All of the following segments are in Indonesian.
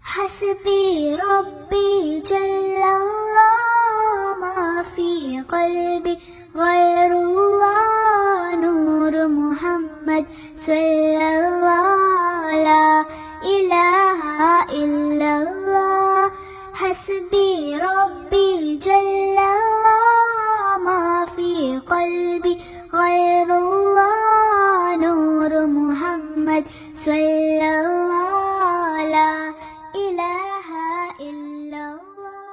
حسبي ربي جل الله ما في قلبي غير الله نور محمد صلى الله لا إله إلا الله حسبي ربي جل الله ما في قلبي غير الله نور محمد صلى الله لا إله إلا الله.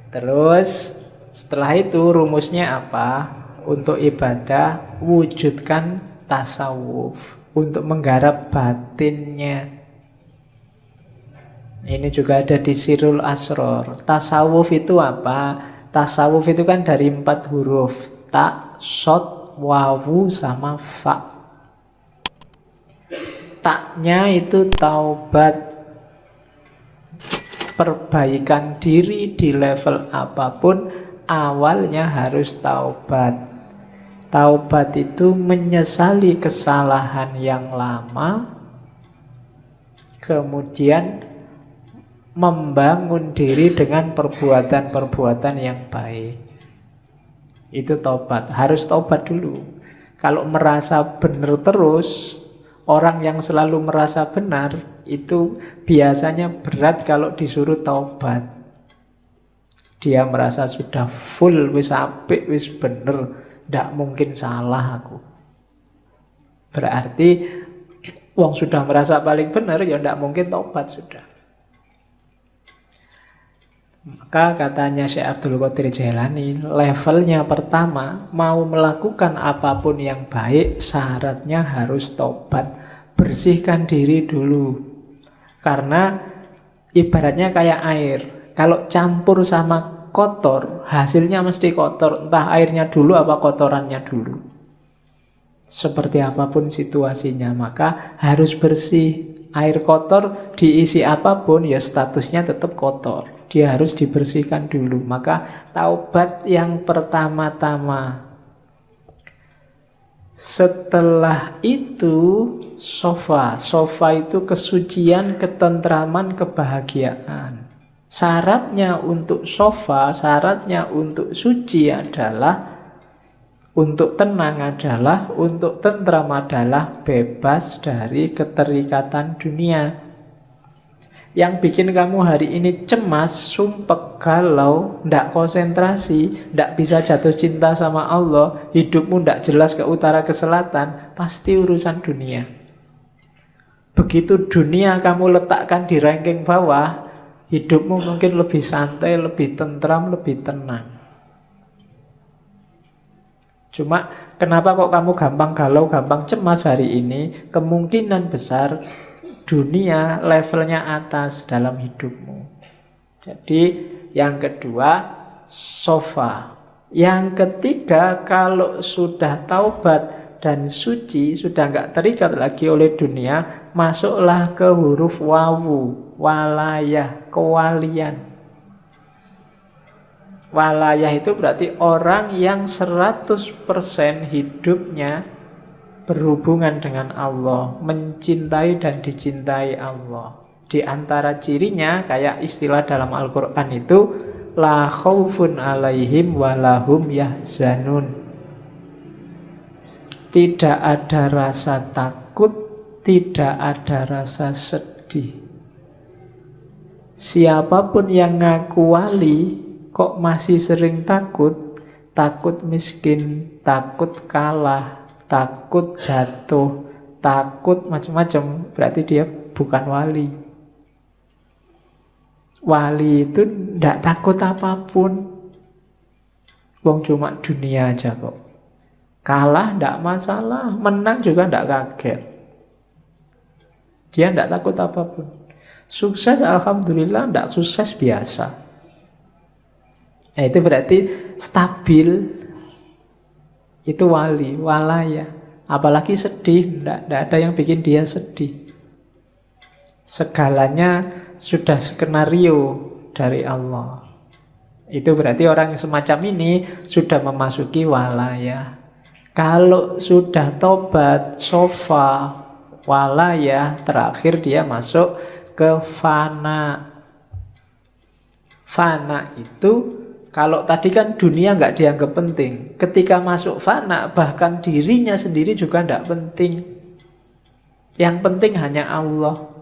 Terus setelah itu rumusnya apa? Untuk ibadah wujudkan tasawuf, untuk menggarap batinnya. Ini juga ada di Sirul Asror. Tasawuf itu apa? Tasawuf itu kan dari 4 huruf. Ta, sod, wawu, sama fa. Taknya itu taubat, perbaikan diri di level apapun, awalnya harus taubat. Taubat itu menyesali kesalahan yang lama, kemudian membangun diri dengan perbuatan-perbuatan yang baik. Itu taubat, harus taubat dulu. Kalau merasa benar terus, orang yang selalu merasa benar itu biasanya berat kalau disuruh taubat. Dia merasa sudah full, wis apik, wis bener, ndak mungkin salah aku. Berarti wong sudah merasa paling benar, ya ndak mungkin taubat sudah. Maka katanya Syekh Abdul Qadir Jailani, levelnya pertama, mau melakukan apapun yang baik, syaratnya harus taubat. Bersihkan diri dulu. Karena ibaratnya kayak air. Kalau campur sama kotor, hasilnya mesti kotor. Entah airnya dulu apa kotorannya dulu. Seperti apapun situasinya, maka harus bersih. Air kotor diisi apapun, ya statusnya tetap kotor. Dia harus dibersihkan dulu. Maka taubat yang pertama-tama. Setelah itu sofa. Sofa itu kesucian, ketentraman, kebahagiaan. Syaratnya untuk sofa, syaratnya untuk suci adalah, untuk tenang adalah, untuk tentram adalah bebas dari keterikatan dunia. Yang bikin kamu hari ini cemas, sumpek, galau, ndak konsentrasi, ndak bisa jatuh cinta sama Allah, hidupmu ndak jelas ke utara ke selatan, pasti urusan dunia. Begitu dunia kamu letakkan di ranking bawah, hidupmu mungkin lebih santai, lebih tentram, lebih tenang. Cuma kenapa kok kamu gampang galau, gampang cemas hari ini? Kemungkinan besar dunia levelnya atas dalam hidupmu. Jadi yang kedua sofa. Yang ketiga, kalau sudah taubat dan suci, sudah nggak terikat lagi oleh dunia, masuklah ke huruf wawu, walayah, kewalian. Walayah itu berarti orang yang 100% hidupnya berhubungan dengan Allah, mencintai dan dicintai Allah. Di antara cirinya, kayak istilah dalam Al-Quran itu, la khaufun alaihim walahum yahzanun. Tidak ada rasa takut, tidak ada rasa sedih. Siapapun yang ngaku wali, kok masih sering takut, takut miskin, takut kalah, takut jatuh, takut macam-macam, berarti dia bukan wali. Wali itu tidak takut apapun. Wong cuma dunia aja kok. Kalah tidak masalah, menang juga tidak kaget. Dia tidak takut apapun. Sukses alhamdulillah, tidak sukses biasa. Nah, itu berarti stabil. Itu wali, walaya. Apalagi sedih, tidak ada yang bikin dia sedih. Segalanya sudah skenario dari Allah. Itu berarti orang semacam ini sudah memasuki walaya. Kalau sudah tobat, sofa, walayah, terakhir dia masuk ke fana. Fana itu, kalau tadi kan dunia nggak dianggap penting. Ketika masuk fana, bahkan dirinya sendiri juga nggak penting. Yang penting hanya Allah.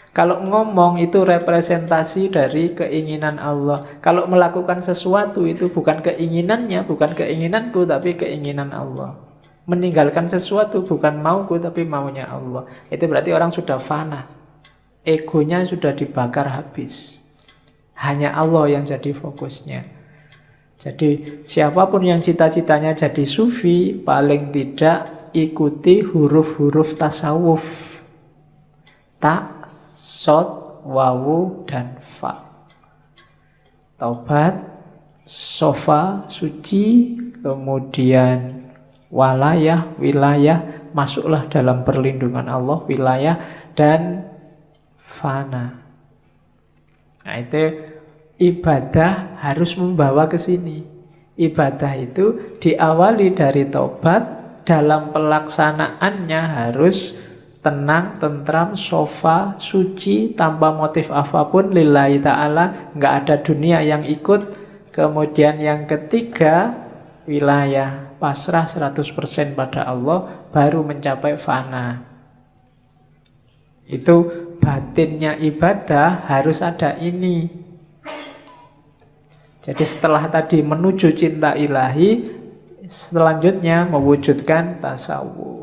Kalau ngomong itu representasi dari keinginan Allah. Kalau melakukan sesuatu itu bukan keinginannya, bukan keinginanku, tapi keinginan Allah. Meninggalkan sesuatu bukan mauku, tapi maunya Allah. Itu berarti orang sudah fana. Egonya sudah dibakar habis. Hanya Allah yang jadi fokusnya. Jadi siapapun yang cita-citanya jadi sufi, paling tidak ikuti huruf-huruf tasawuf. Ta, sod, wawu, dan fa. Taubat, sofa, suci, kemudian walayah, wilayah, masuklah dalam perlindungan Allah, wilayah, dan fana. Nah itu ibadah harus membawa ke sini. Ibadah itu diawali dari taubat, dalam pelaksanaannya harus tenang, tentram, sofa, suci, tanpa motif apapun, lillahi ta'ala, nggak ada dunia yang ikut. Kemudian yang ketiga, wilayah, pasrah 100% pada Allah, baru mencapai fana. Itu batinnya ibadah harus ada ini. Jadi setelah tadi menuju cinta ilahi, selanjutnya mewujudkan tasawuf.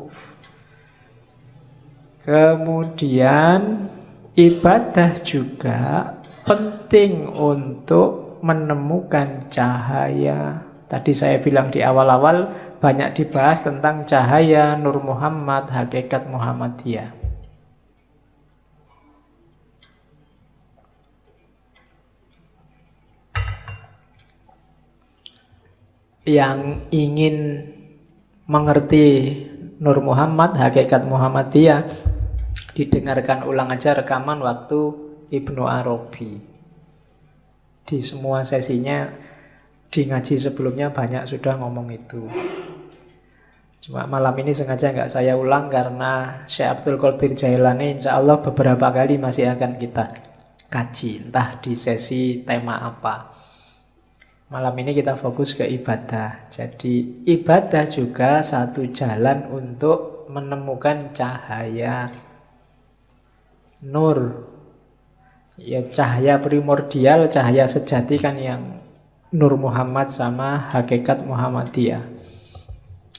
Kemudian ibadah juga penting untuk menemukan cahaya. Tadi saya bilang di awal-awal banyak dibahas tentang cahaya Nur Muhammad, hakikat Muhammadiyah. Yang ingin mengerti Nur Muhammad, hakikat Muhammadiyah, didengarkan ulang aja rekaman waktu Ibnu Arabi. Di semua sesinya, di ngaji sebelumnya banyak sudah ngomong itu. Cuma malam ini sengaja nggak saya ulang karena Syekh Abdul Qadir Jailani insya Allah beberapa kali masih akan kita kaji, entah di sesi tema apa. Malam ini kita fokus ke ibadah. Jadi ibadah juga satu jalan untuk menemukan cahaya nur. Ya cahaya primordial, cahaya sejati kan yang Nur Muhammad sama hakikat Muhammadiyah.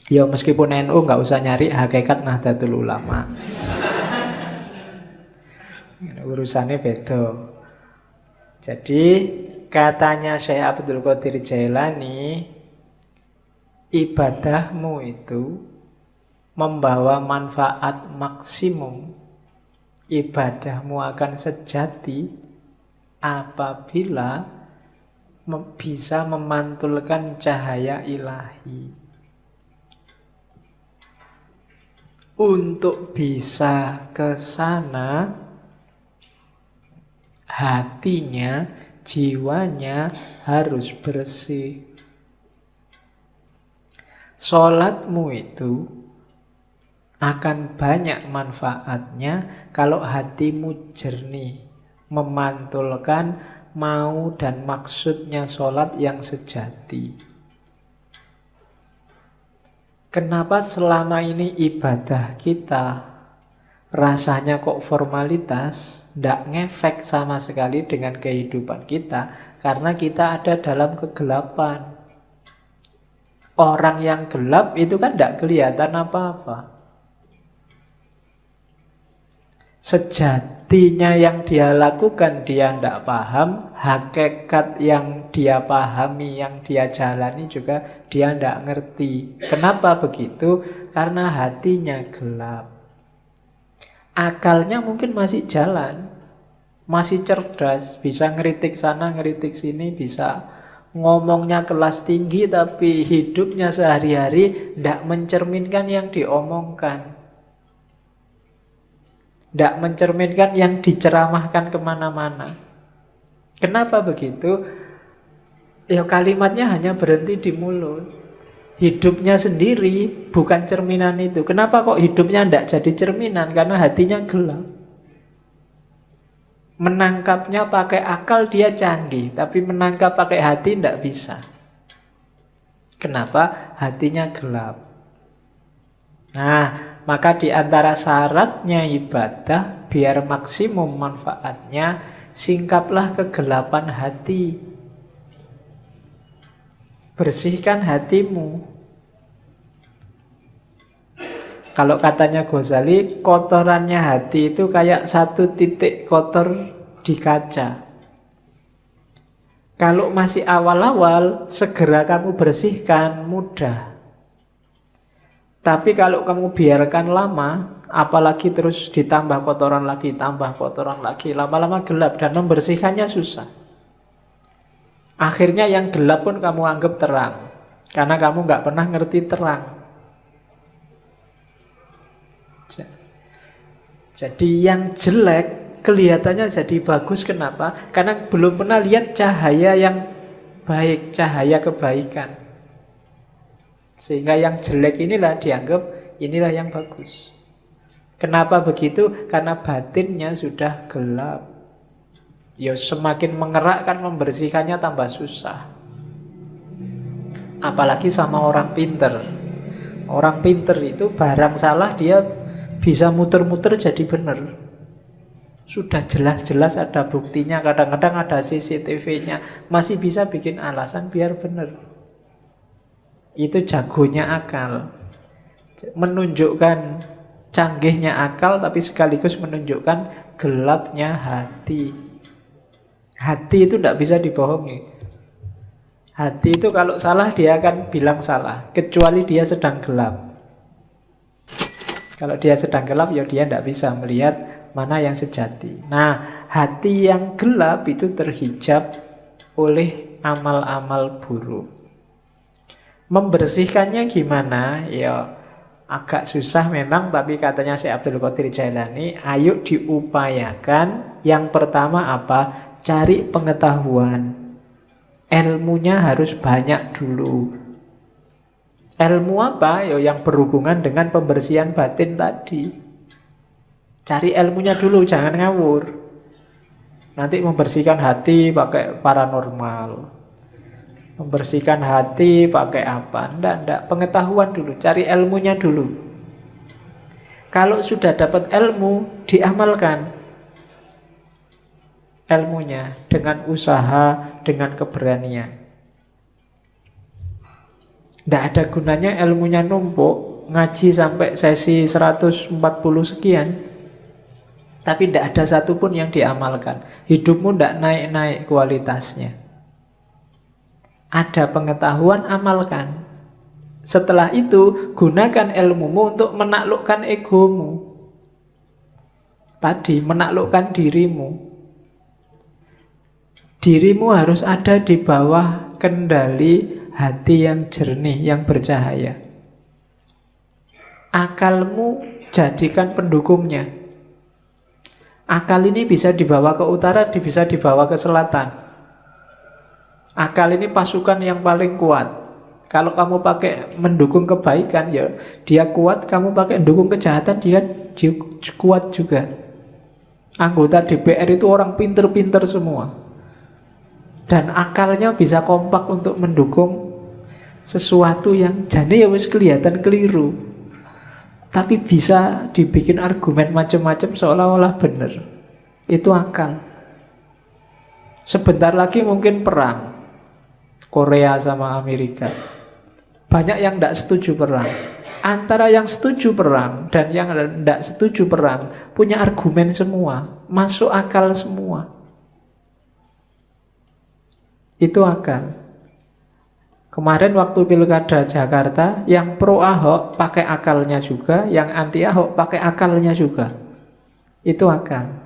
Ya meskipun NU nggak usah nyari hakikat Nahdlatul Ulama. Urusannya beda. Jadi katanya Syekh Abdul Qadir Jailani, ibadahmu itu membawa manfaat maksimum. Ibadahmu akan sejati apabila bisa memantulkan cahaya ilahi. Untuk bisa ke sana, hatinya, jiwanya harus bersih. Sholatmu itu akan banyak manfaatnya kalau hatimu jernih, memantulkan mau dan maksudnya sholat yang sejati. Kenapa selama ini ibadah kita rasanya kok formalitas, tidak ngefek sama sekali dengan kehidupan kita, karena kita ada dalam kegelapan. Orang yang gelap itu kan tidak kelihatan apa-apa. Sejatinya yang dia lakukan dia tidak paham, hakikat yang dia pahami, yang dia jalani juga dia tidak ngerti. Kenapa begitu? Karena hatinya gelap. Akalnya mungkin masih jalan, masih cerdas, bisa ngeritik sana, ngeritik sini, bisa ngomongnya kelas tinggi, tapi hidupnya sehari-hari tidak mencerminkan yang diomongkan. Tidak mencerminkan yang diceramahkan kemana-mana. Kenapa begitu? Ya kalimatnya hanya berhenti di mulut. Hidupnya sendiri bukan cerminan itu. Kenapa kok hidupnya tidak jadi cerminan? Karena hatinya gelap. Menangkapnya pakai akal dia canggih, tapi menangkap pakai hati tidak bisa. Kenapa? Hatinya gelap. Nah, maka di antara syaratnya ibadah, biar maksimum manfaatnya, singkaplah kegelapan hati. Bersihkan hatimu. Kalau katanya Ghazali, kotorannya hati itu kayak satu titik kotor di kaca. Kalau masih awal-awal, segera kamu bersihkan, mudah. Tapi kalau kamu biarkan lama, apalagi terus ditambah kotoran lagi, tambah kotoran lagi, lama-lama gelap dan membersihkannya susah. Akhirnya yang gelap pun kamu anggap terang, karena kamu nggak pernah ngerti terang. Jadi yang jelek kelihatannya jadi bagus. Kenapa? Karena belum pernah lihat cahaya yang baik, cahaya kebaikan. Sehingga yang jelek inilah dianggap inilah yang bagus. Kenapa begitu? Karena batinnya sudah gelap. Ya semakin mengerakkan membersihkannya tambah susah. Apalagi sama orang pinter. Orang pinter itu barang salah dia bisa muter-muter jadi benar. Sudah jelas-jelas ada buktinya, kadang-kadang ada CCTV-nya, masih bisa bikin alasan biar benar. Itu jagonya akal. Menunjukkan canggihnya akal, tapi sekaligus menunjukkan gelapnya hati. Hati itu tidak bisa dibohongi. Hati itu kalau salah dia akan bilang salah, kecuali dia sedang gelap. Kalau dia sedang gelap, ya dia tidak bisa melihat mana yang sejati. Nah, hati yang gelap itu terhijab oleh amal-amal buruk. Membersihkannya gimana? Ya agak susah memang, tapi katanya Syekh Abdul Qadir Jailani, ayo diupayakan. Yang pertama apa? Cari pengetahuan. Ilmunya harus banyak dulu. Ilmu apa? Ya yang berhubungan dengan pembersihan batin tadi. Cari ilmunya dulu, jangan ngawur. Nanti membersihkan hati pakai paranormal, membersihkan hati pakai apa? Enggak. Pengetahuan dulu, cari ilmunya dulu. Kalau sudah dapat ilmu, diamalkan ilmunya dengan usaha, dengan keberanian. Tidak ada gunanya ilmunya numpuk, ngaji sampai sesi 140 sekian, tapi tidak ada satupun yang diamalkan. Hidupmu tidak naik-naik kualitasnya. Ada pengetahuan, amalkan. Setelah itu, gunakan ilmumu untuk menaklukkan egomu. Tadi, menaklukkan dirimu. Dirimu harus ada di bawah kendali hati yang jernih, yang bercahaya. Akalmu jadikan pendukungnya. Akal ini bisa dibawa ke utara, bisa dibawa ke selatan. Akal ini pasukan yang paling kuat. Kalau kamu pakai mendukung kebaikan, ya dia kuat. Kamu pakai mendukung kejahatan, dia kuat juga. Anggota DPR itu orang pinter-pinter semua. Dan akalnya bisa kompak untuk mendukung sesuatu yang jane ya wis kelihatan keliru, tapi bisa dibikin argumen macam-macam seolah-olah benar. Itu akal. Sebentar lagi mungkin perang Korea sama Amerika. Banyak yang tidak setuju perang. Antara yang setuju perang dan yang tidak setuju perang punya argumen semua, masuk akal semua. Itu akal. Kemarin waktu pilkada Jakarta, yang pro Ahok pakai akalnya juga, yang anti Ahok pakai akalnya juga. Itu akal.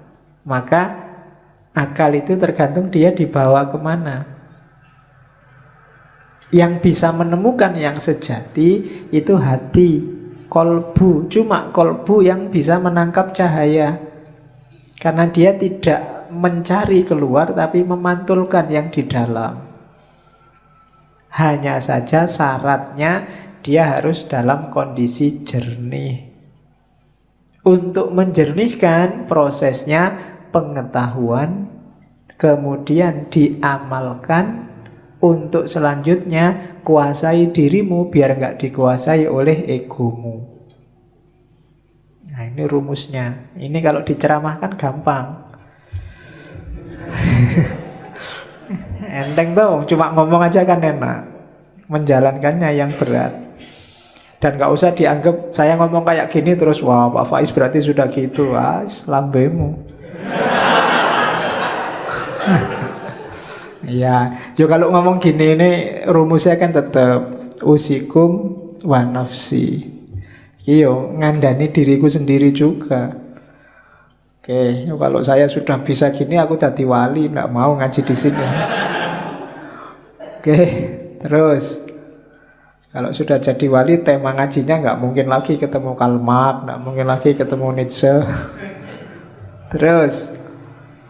Maka akal itu tergantung dia dibawa kemana. Yang bisa menemukan yang sejati itu hati, kolbu. Cuma kolbu yang bisa menangkap cahaya. Karena dia tidak mencari keluar, tapi memantulkan yang di dalam. Hanya saja syaratnya dia harus dalam kondisi jernih. Untuk menjernihkan prosesnya pengetahuan, kemudian diamalkan. Untuk selanjutnya kuasai dirimu biar nggak dikuasai oleh egomu. Nah ini rumusnya. Ini kalau diceramahkan gampang. Enteng dong, cuma ngomong aja kan enak. Menjalankannya yang berat. Dan gak usah dianggap saya ngomong kayak gini terus, wah Pak Faiz berarti sudah gitu. Lambemu. Ya, yo kalau ngomong gini ini rumusnya kan tetap usikum wa nafsi. Yo ngandani diriku sendiri juga. Oke, yo kalau saya sudah bisa gini aku tadi wali, nggak mau ngaji di sini. Oke, terus kalau sudah jadi wali tema ngajinya nggak mungkin lagi ketemu Karl Marx, nggak mungkin lagi ketemu Nietzsche. Terus,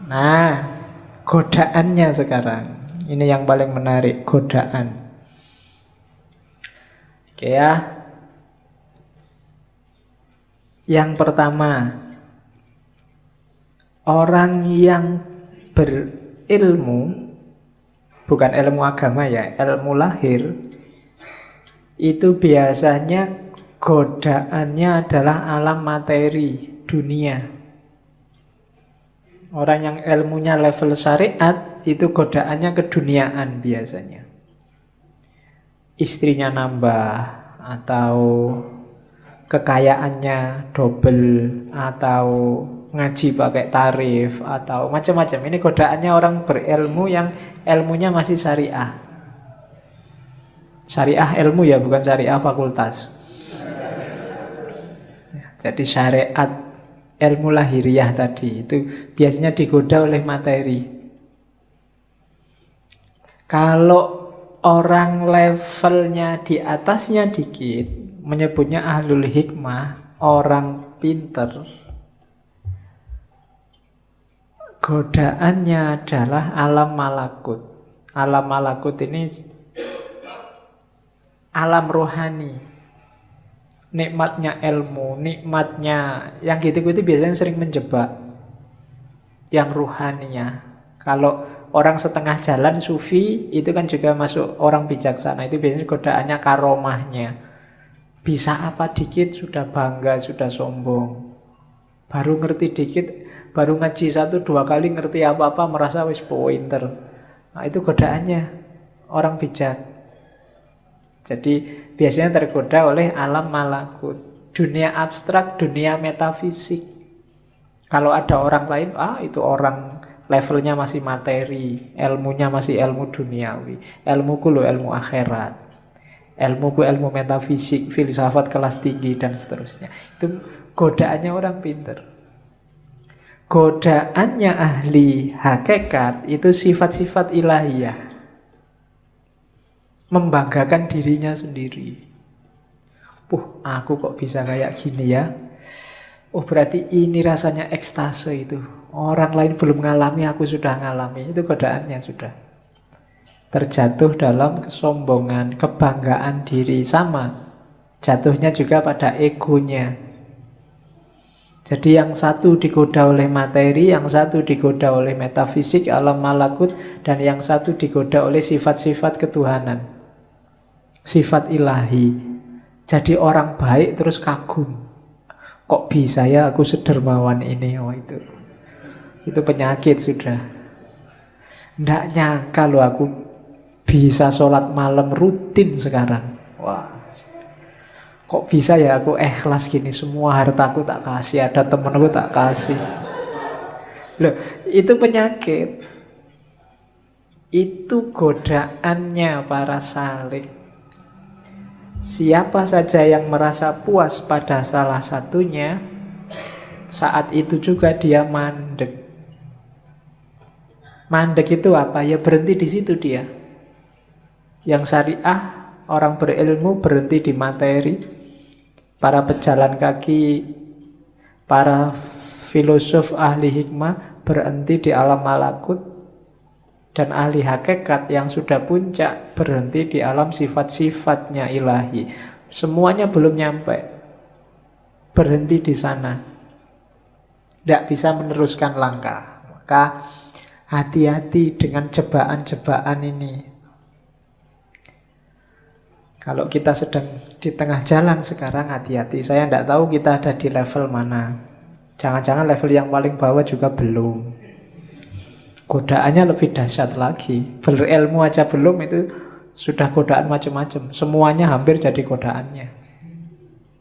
nah godaannya sekarang. Ini yang paling menarik, godaan. Oke ya. Yang pertama, orang yang berilmu, bukan ilmu agama ya, ilmu lahir, itu biasanya godaannya adalah alam materi, dunia. Orang yang ilmunya level syariat itu godaannya keduniaan biasanya. Istrinya nambah, atau kekayaannya double, atau ngaji pakai tarif, atau macam-macam. Ini godaannya orang berilmu yang ilmunya masih syariah. Syariah ilmu ya, bukan syariah fakultas. Jadi syariat ilmu lahiriah tadi itu biasanya digoda oleh materi. Kalau orang levelnya di atasnya dikit, menyebutnya ahlul hikmah, orang pinter, godaannya adalah alam malakut. Alam malakut ini alam rohani. Nikmatnya ilmu, nikmatnya yang gitu-gitu biasanya sering menjebak yang ruhaninya. Kalau orang setengah jalan sufi itu kan juga masuk orang bijaksana. Itu biasanya godaannya karomahnya. Bisa apa dikit sudah bangga, sudah sombong. Baru ngerti dikit, baru ngaji 1-2 kali ngerti apa-apa merasa wis pointer. Nah itu godaannya orang bijak. Jadi biasanya tergoda oleh alam malakut, dunia abstrak, dunia metafisik. Kalau ada orang lain, itu orang levelnya masih materi, ilmunya masih ilmu duniawi. Ilmuku loh ilmu akhirat, ilmuku ilmu metafisik, filsafat kelas tinggi dan seterusnya. Itu godaannya orang pinter. Godaannya ahli hakikat itu sifat-sifat ilahiyah. Membanggakan dirinya sendiri. Aku kok bisa kayak gini ya. Berarti ini rasanya ekstase itu. Orang lain belum ngalami, aku sudah ngalami. Itu godaannya sudah. Terjatuh dalam kesombongan, kebanggaan diri sama. Jatuhnya juga pada egonya. Jadi yang satu digoda oleh materi, yang satu digoda oleh metafisik, alam malakut, dan yang satu digoda oleh sifat-sifat ketuhanan. Sifat ilahi. Jadi orang baik terus kagum. Kok bisa ya aku sedermawan ini? Itu penyakit sudah. Nggak nyangka loh aku bisa sholat malam rutin sekarang. Wah, kok bisa ya aku ikhlas gini, semua hartaku tak kasih, ada temenku tak kasih. Loh, itu penyakit. Itu godaannya para salik. Siapa saja yang merasa puas pada salah satunya, saat itu juga dia mandek. Mandek itu apa? Ya berhenti di situ dia. Yang syariah, orang berilmu berhenti di materi. Para pejalan kaki, para filosof ahli hikmah berhenti di alam malakut. Dan ahli hakikat yang sudah puncak berhenti di alam sifat-sifatnya ilahi. Semuanya belum nyampe. Berhenti di sana. Tidak bisa meneruskan langkah. Maka hati-hati dengan jebakan-jebakan ini. Kalau kita sedang di tengah jalan sekarang, hati-hati. Saya tidak tahu kita ada di level mana. Jangan-jangan level yang paling bawah juga belum. Godaannya lebih dahsyat lagi. Berilmu aja belum, itu sudah godaan macam-macam. Semuanya hampir jadi godaannya.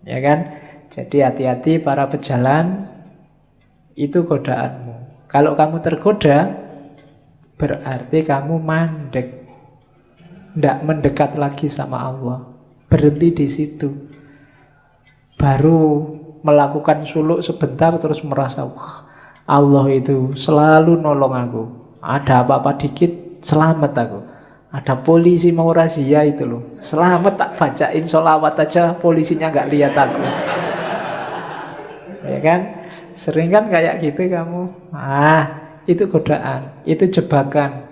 Ya kan? Jadi hati-hati para pejalan, itu godaanmu. Kalau kamu tergoda, berarti kamu mandek. Tidak mendekat lagi sama Allah. Berhenti di situ. Baru melakukan suluk sebentar terus merasa, wah, Allah itu selalu nolong aku. Ada apa-apa dikit, selamat aku. Ada polisi mau razia itu loh, selamat, tak bacain sholawat aja polisinya nggak lihat aku. Ya kan? Sering kan kayak gitu kamu. Itu godaan, itu jebakan.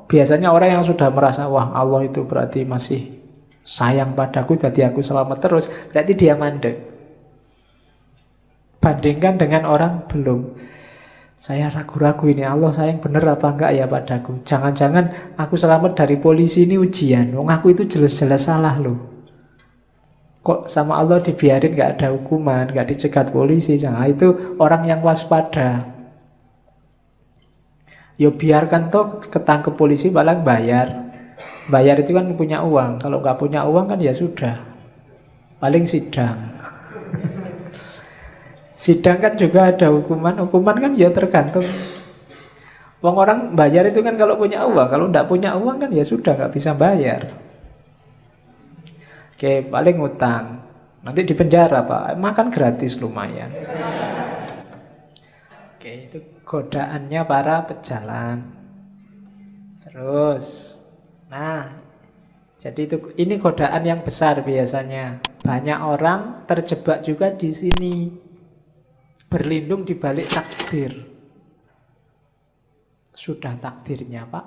Biasanya orang yang sudah merasa, wah Allah itu berarti masih sayang padaku, jadi aku selamat terus, berarti dia mandek. Bandingkan dengan orang belum. Saya ragu-ragu ini, Allah sayang bener apa enggak ya padaku. Jangan-jangan aku selamat dari polisi ini ujian. Wong aku itu jelas-jelas salah loh. Kok sama Allah dibiarin gak ada hukuman, gak dicegat polisi. Nah, itu orang yang waspada. Ya biarkan toh ketangkep polisi paling bayar. Bayar itu kan punya uang. Kalau gak punya uang kan ya sudah. Paling sidang. Sidang kan juga ada hukuman. Hukuman kan ya tergantung. Wong orang bayar itu kan kalau punya uang. Kalau tidak punya uang kan ya sudah, nggak bisa bayar. Oke, paling utang. Nanti di penjara Pak. Makan gratis lumayan. Oke, itu godaannya para pejalan. Terus, nah, jadi ini godaan yang besar biasanya. Banyak orang terjebak juga di sini. Berlindung di balik takdir. Sudah takdirnya Pak.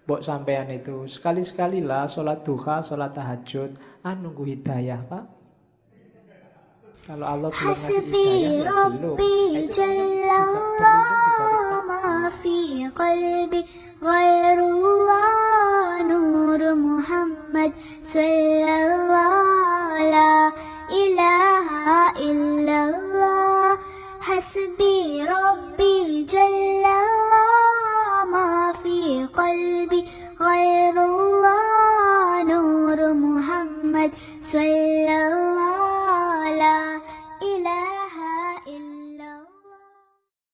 Mbok sampean itu sekali-sekalilah sholat duha, sholat tahajud, nunggu hidayah Pak. Kalau Allah belum ngasih hidayah ya belum. Itu ma fi qalbi ghairullah nur Muhammad sallallahu la ilaha illallah hasbi rabbi jalla ma fi qalbi ghairullah nur Muhammad sallallahu la